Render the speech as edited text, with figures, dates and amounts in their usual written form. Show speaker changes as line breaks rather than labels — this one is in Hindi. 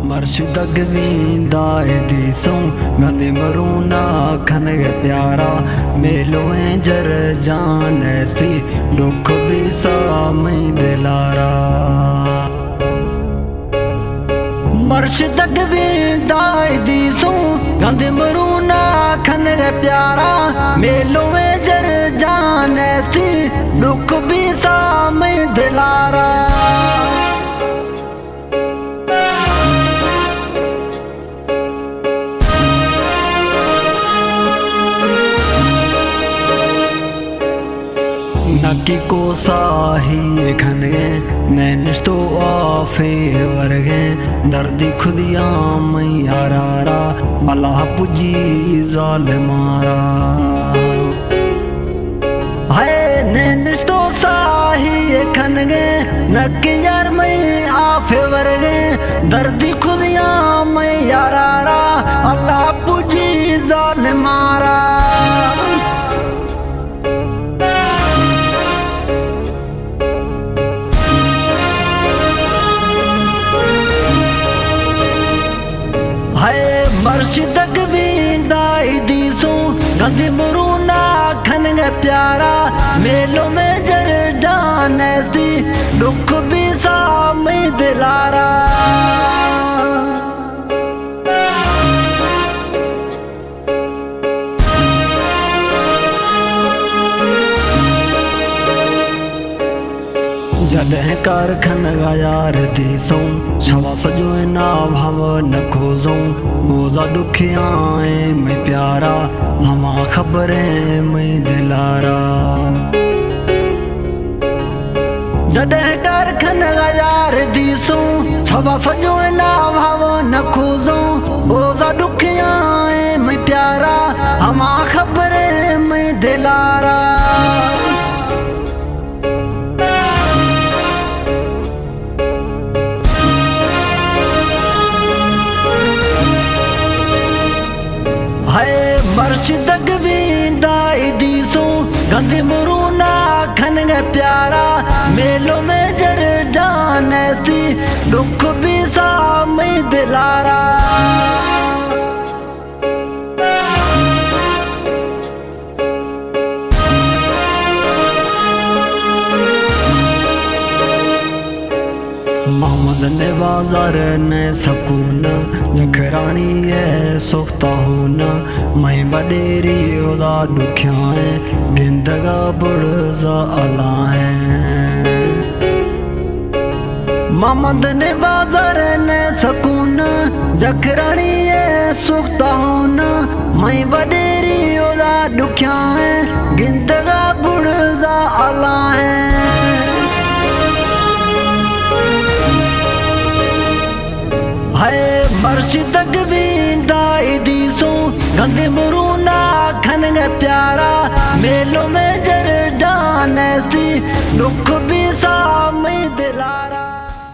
मर्शिदग दाए दिसों गंदे मरूना खन प्यारा मेलोए जर जान ऐसी दुख भी सामई दिलारा मर्शिदग दाए दिसों गंदे मरूना खन प्यारा मेलोए जर जान ऐसी दुख भी सामई दिलारा नकी को साही खनगे नैनिश तो आफे वर्गे दर्दी खुदिया मैयारा मलाह पुजी जाल मारा है नैनिश तो साही खनगे नकी यार मैं आफे वर्गे दर्दी खुदिया मैयारा अल्लाह पुजी जाल मारा मर्शिदग दाई दिसों गंदे मरूना खन प्यारा मेलों में जर जान ऐसी दुख भी सामई दिलारा जॾहिं कारखन यार दिसों छवा सजो ना भाव न खोजों मोजा दुखिया मैं प्यारा हमा खबरें मैं दिलारा जॾहिं कारखन यार दिसों छवा सजो ना भाव न खोजों मोजा दुखिया मैं प्यारा हमा खबरें मैं दिलारा मर्शिदग दाई दिसों गंदे मरूना खन प्यारा मेलों में जर जान ऐसी दुख भी सामई दिलारा मोहम्मद ने बाजार ने सकून जखरानी है सुख्ता हून मैं बडेरी उदा दुखिया है गिंदगा बुढ़ा अला है मोहम्मद ने बाजार ने सकून जखरानी है सुख्ता हून मैं बडेरी उदा दुखिया है गिंदगा बुढ़ा अला है मर्शिदग दाई दिसों गंदे मरूना खन प्यारा मेलों में जर जान ऐसी दुख भी सामई दिलारा।